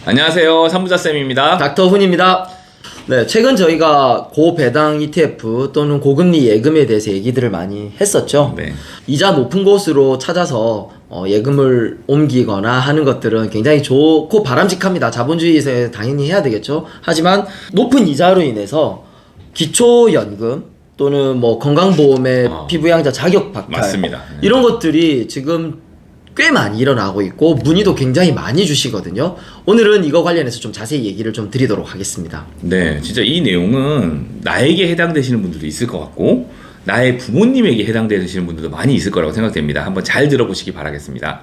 안녕하세요. 삼부자쌤입니다. 닥터훈입니다. 네, 최근 저희가 고배당 ETF 또는 고금리 예금에 대해서 얘기들을 많이 했었죠. 네. 이자 높은 곳으로 찾아서 예금을 옮기거나 하는 것들은 굉장히 좋고 바람직합니다. 자본주의에서 당연히 해야 되겠죠. 하지만 높은 이자로 인해서 기초연금 또는 뭐 건강보험의 피부양자 자격 박탈 맞습니다. 이런 것들이 지금 꽤 많이 일어나고 있고 문의도 굉장히 많이 주시거든요. 오늘은 이거 관련해서 좀 자세히 얘기를 좀 드리도록 하겠습니다. 네, 진짜 이 내용은 나에게 해당되시는 분들도 있을 것 같고 나의 부모님에게 해당되시는 분들도 많이 있을 거라고 생각됩니다. 한번 잘 들어보시기 바라겠습니다.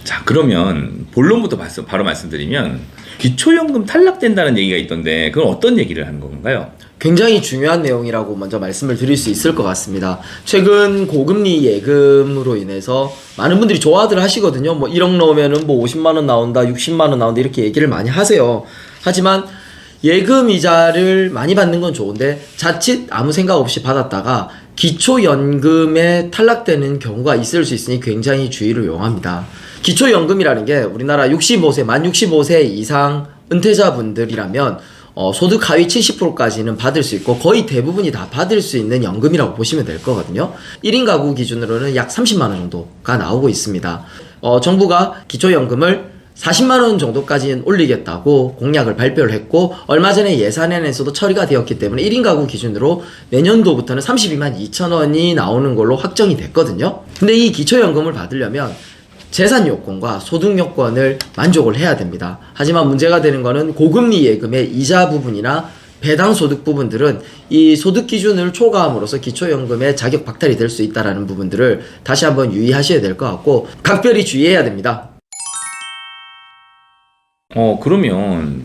자, 그러면 본론부터 바로 말씀드리면 기초연금 탈락된다는 얘기가 있던데 그건 어떤 얘기를 하는 건가요? 굉장히 중요한 내용이라고 먼저 말씀을 드릴 수 있을 것 같습니다. 최근 고금리 예금으로 인해서 많은 분들이 좋아들 하시거든요. 뭐 1억 넣으면은 뭐 50만원 나온다, 60만원 나온다 이렇게 얘기를 많이 하세요. 하지만 예금 이자를 많이 받는 건 좋은데 자칫 아무 생각 없이 받았다가 기초연금에 탈락되는 경우가 있을 수 있으니 굉장히 주의를 요합니다. 기초연금이라는 게 우리나라 65세, 만 65세 이상 은퇴자분들이라면 소득 하위 70%까지는 받을 수 있고 거의 대부분이 다 받을 수 있는 연금이라고 보시면 될 거거든요. 1인 가구 기준으로는 약 30만원 정도가 나오고 있습니다. 정부가 기초연금을 40만원 정도까지는 올리겠다고 공약을 발표를 했고 얼마 전에 예산안에서도 처리가 되었기 때문에 1인 가구 기준으로 내년도부터는 32만 2천원이 나오는 걸로 확정이 됐거든요. 근데 이 기초연금을 받으려면 재산 요건과 소득 요건을 만족을 해야 됩니다. 하지만 문제가 되는 거는 고금리 예금의 이자 부분이나 배당 소득 부분들은 이 소득 기준을 초과함으로써 기초연금의 자격 박탈이 될 수 있다는 부분들을 다시 한번 유의하셔야 될 것 같고 각별히 주의해야 됩니다. 그러면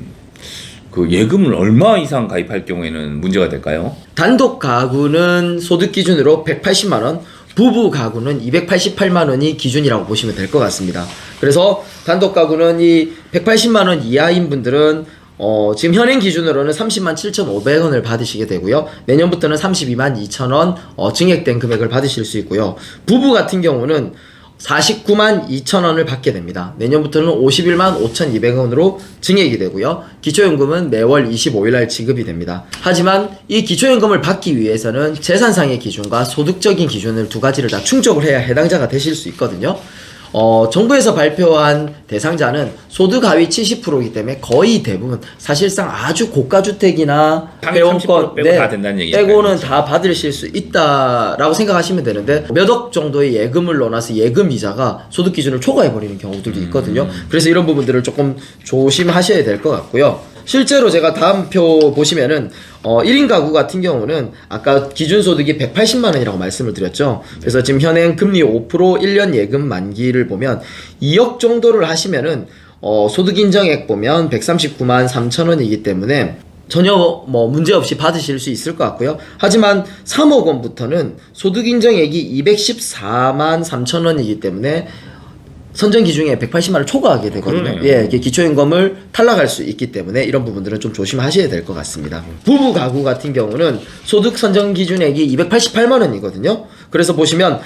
그 예금을 얼마 이상 가입할 경우에는 문제가 될까요? 단독 가구는 소득 기준으로 180만원, 부부 가구는 288만원이 기준이라고 보시면 될 것 같습니다. 그래서 단독 가구는 이 180만원 이하인 분들은 지금 현행 기준으로는 30만 7,500원을 받으시게 되고요. 내년부터는 32만 2천원 증액된 금액을 받으실 수 있고요. 부부 같은 경우는 49만 2천원을 받게 됩니다. 내년부터는 51만 5,200원으로 증액이 되고요. 기초연금은 매월 25일날 지급이 됩니다. 하지만 이 기초연금을 받기 위해서는 재산상의 기준과 소득적인 기준을 두 가지를 다 충족을 해야 해당자가 되실 수 있거든요. 정부에서 발표한 대상자는 소득 하위 70%이기 때문에 거의 대부분 사실상 아주 고가주택이나 회원권 빼고 다 된다는 얘기니까요. 빼고는 다 받으실 수 있다라고 생각하시면 되는데 몇 억 정도의 예금을 넣어놔서 예금 이자가 소득 기준을 초과해버리는 경우들도 있거든요. 그래서 이런 부분들을 조금 조심하셔야 될 것 같고요. 실제로 제가 다음 표 보시면은 1인 가구 같은 경우는 아까 기준소득이 180만원이라고 말씀을 드렸죠. 그래서 지금 현행 금리 5% 1년 예금 만기를 보면 2억 정도를 하시면은 소득 인정액 보면 139만 3천원이기 때문에 전혀 뭐 문제없이 받으실 수 있을 것 같고요. 하지만 3억 원부터는 소득 인정액이 214만 3천원이기 때문에 선정 기준에 180만을 초과하게 되거든요. 그러네요. 예, 이게 기초연금을 탈락할 수 있기 때문에 이런 부분들은 좀 조심하셔야 될 것 같습니다. 부부 가구 같은 경우는 소득 선정 기준액이 288만원이거든요. 그래서 보시면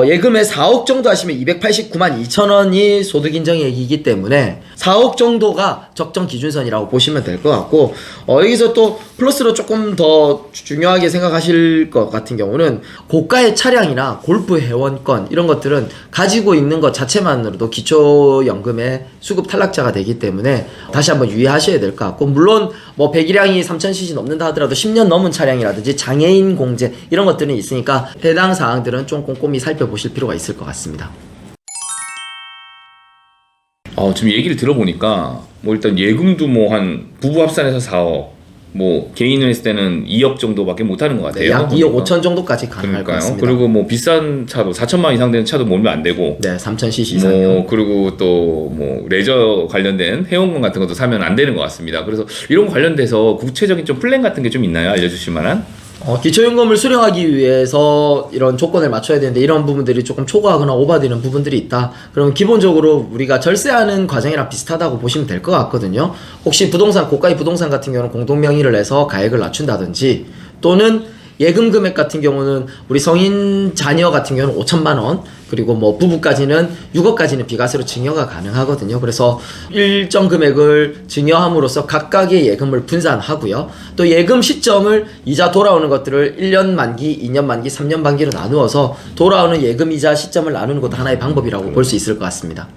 예금에 4억 정도 하시면 289만 2천원이 소득 인정액이기 때문에 4억 정도가 적정 기준선이라고 보시면 될 것 같고 여기서 또 플러스로 조금 더 중요하게 생각하실 것 같은 경우는 고가의 차량이나 골프 회원권 이런 것들은 가지고 있는 것 자체만으로도 기초연금의 수급 탈락자가 되기 때문에 다시 한번 유의하셔야 될 것 같고 물론 뭐 배기량이 3000cc 넘는다 하더라도 10년 넘은 차량이라든지 장애인 공제 이런 것들은 있으니까 해당 사항들은 좀 꼼꼼히 살펴보실 필요가 있을 것 같습니다. 지금 얘기를 들어보니까 뭐 일단 예금도 뭐 한 부부 합산해서 4억 뭐 개인을 했을 때는 2억 정도밖에 못하는 것 같아요. 네, 약 2억 보니까. 5천 정도까지 가능할 것 같습니다. 그리고 뭐 비싼 차도 4천만 이상 되는 차도 몰면 안 되고 네, 3000cc 이상이요. 그리고 또 뭐 레저 관련된 회원권 같은 것도 사면 안 되는 것 같습니다. 그래서 이런 관련돼서 구체적인 좀 플랜 같은 게 좀 있나요? 알려주실 만한? 기초연금을 수령하기 위해서 이런 조건을 맞춰야 되는데 이런 부분들이 조금 초과하거나 오버되는 부분들이 있다. 그러면 기본적으로 우리가 절세하는 과정이랑 비슷하다고 보시면 될 것 같거든요. 혹시 부동산, 고가의 부동산 같은 경우는 공동명의를 해서 가액을 낮춘다든지 또는 예금 금액 같은 경우는 우리 성인 자녀 같은 경우는 5천만 원, 그리고 뭐 부부까지는 6억까지는 비과세로 증여가 가능하거든요. 그래서 일정 금액을 증여함으로써 각각의 예금을 분산하고요. 또 예금 시점을 이자 돌아오는 것들을 1년 만기, 2년 만기, 3년 만기로 나누어서 돌아오는 예금 이자 시점을 나누는 것도 하나의 방법이라고 볼 수 있을 것 같습니다.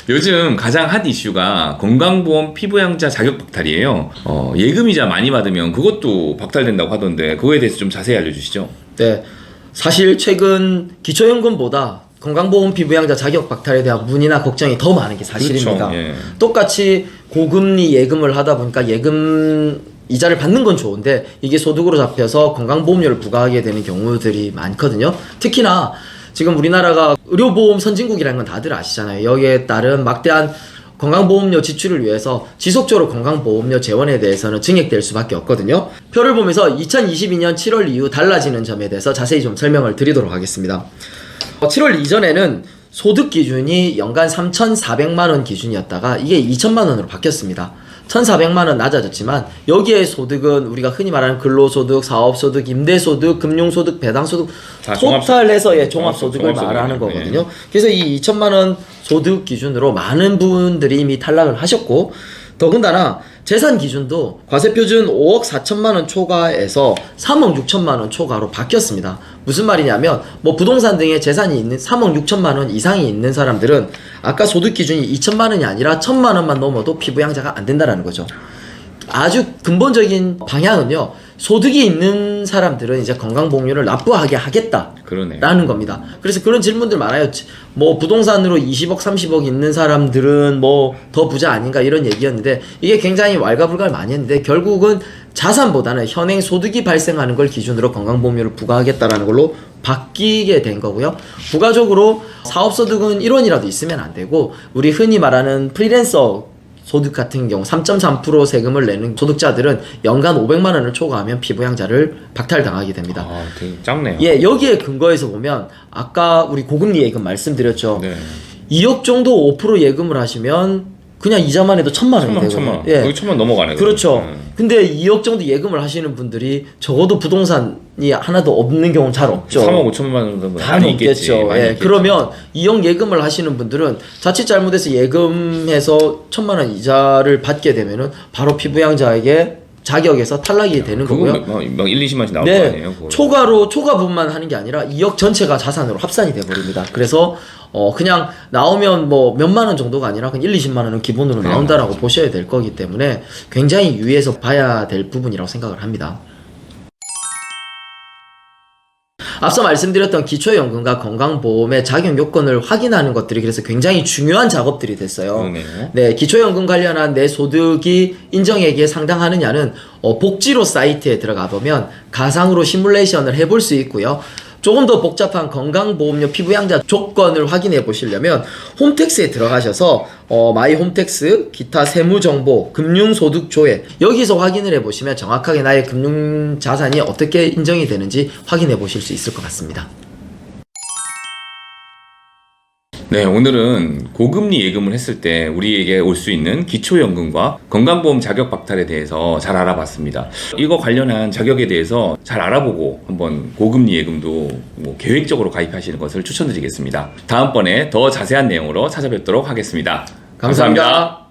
요즘 가장 핫 이슈가 건강보험 피부양자 자격 박탈이에요. 예금이자 많이 받으면 그것도 박탈된다고 하던데 그거에 대해서 좀 자세히 알려주시죠. 네, 사실 최근 기초연금보다 건강보험 피부양자 자격 박탈에 대한 문의나 걱정이 더 많은 게 사실입니다. 그렇죠. 예. 똑같이 고금리 예금을 하다 보니까 예금 이자를 받는 건 좋은데 이게 소득으로 잡혀서 건강보험료를 부과하게 되는 경우들이 많거든요. 특히나 지금 우리나라가 의료보험 선진국이라는 건 다들 아시잖아요. 여기에 따른 막대한 건강보험료 지출을 위해서 지속적으로 건강보험료 재원에 대해서는 증액될 수밖에 없거든요. 표를 보면서 2022년 7월 이후 달라지는 점에 대해서 자세히 좀 설명을 드리도록 하겠습니다. 7월 이전에는 소득 기준이 연간 3,400만 원 기준이었다가 이게 2천만 원으로 바뀌었습니다. 1,400만 원 낮아졌지만 여기에 소득은 우리가 흔히 말하는 근로소득, 사업소득, 임대소득, 금융소득, 배당소득 토탈해서 종합소득을 말하는 거거든요. 예. 그래서 이 2천만 원 소득 기준으로 많은 분들이 이미 탈락을 하셨고 더군다나 재산 기준도 과세표준 5억 4천만 원 초과에서 3억 6천만 원 초과로 바뀌었습니다. 무슨 말이냐면 뭐 부동산 등의 재산이 있는 3억 6천만 원 이상이 있는 사람들은 아까 소득 기준이 2천만 원이 아니라 1천만 원만 넘어도 피부양자가 안 된다라는 거죠. 아주 근본적인 방향은요. 소득이 있는 사람들은 이제 건강보험료를 납부하게 하겠다라는 그러네요. 겁니다. 그래서 그런 질문들 많아요. 뭐 부동산으로 20억, 30억 있는 사람들은 뭐 더 부자 아닌가 이런 얘기였는데 이게 굉장히 왈가불가를 많이 했는데 결국은 자산보다는 현행 소득이 발생하는 걸 기준으로 건강보험료를 부과하겠다라는 걸로 바뀌게 된 거고요. 부가적으로 사업소득은 1원이라도 있으면 안 되고 우리 흔히 말하는 프리랜서 소득 같은 경우 3.3% 세금을 내는 소득자들은 연간 500만 원을 초과하면 피부양자를 박탈당하게 됩니다. 아, 되게 작네요. 예, 여기에 근거해서 보면 아까 우리 고금리 예금 말씀드렸죠. 네. 2억 정도 5% 예금을 하시면 그냥 이자만 해도 1,000만 원이 되거든요. 천만. 예. 여기 1,000만 넘어가네. 그렇죠. 근데 2억 정도 예금을 하시는 분들이 적어도 부동산이 하나도 없는 경우는 잘 없죠. 3억 5천만 원 정도 다 많이 있겠지. 넘겠죠. 많이 예. 있겠지. 그러면 2억 예금을 하시는 분들은 자칫 잘못해서 예금해서 1,000만 원 이자를 받게 되면은 바로 피부양자에게 자격에서 탈락이 되는 그거 거고요. 막 1, 20만씩 나올 거 네, 아니에요? 그거. 초과 부분만 하는 게 아니라 2억 전체가 자산으로 합산이 돼버립니다. 그래서 그냥 나오면 뭐 몇만 원 정도가 아니라 그냥 1, 20만 원은 기본으로 나온다라고 보셔야 될 거기 때문에 굉장히 유의해서 봐야 될 부분이라고 생각을 합니다. 앞서 말씀드렸던 기초연금과 건강보험의 자격 요건을 확인하는 것들이 그래서 굉장히 중요한 작업들이 됐어요. 그러네요. 네, 기초연금 관련한 내 소득이 인정액에 상당하느냐는 복지로 사이트에 들어가 보면 가상으로 시뮬레이션을 해볼 수 있고요. 조금 더 복잡한 건강보험료 피부양자 조건을 확인해 보시려면 홈택스에 들어가셔서 마이 홈택스, 기타 세무정보, 금융소득조회 여기서 확인을 해보시면 정확하게 나의 금융자산이 어떻게 인정이 되는지 확인해 보실 수 있을 것 같습니다. 네, 오늘은 고금리 예금을 했을 때 우리에게 올 수 있는 기초연금과 건강보험 자격 박탈에 대해서 잘 알아봤습니다. 이거 관련한 자격에 대해서 잘 알아보고 한번 고금리 예금도 뭐 계획적으로 가입하시는 것을 추천드리겠습니다. 다음번에 더 자세한 내용으로 찾아뵙도록 하겠습니다. 감사합니다.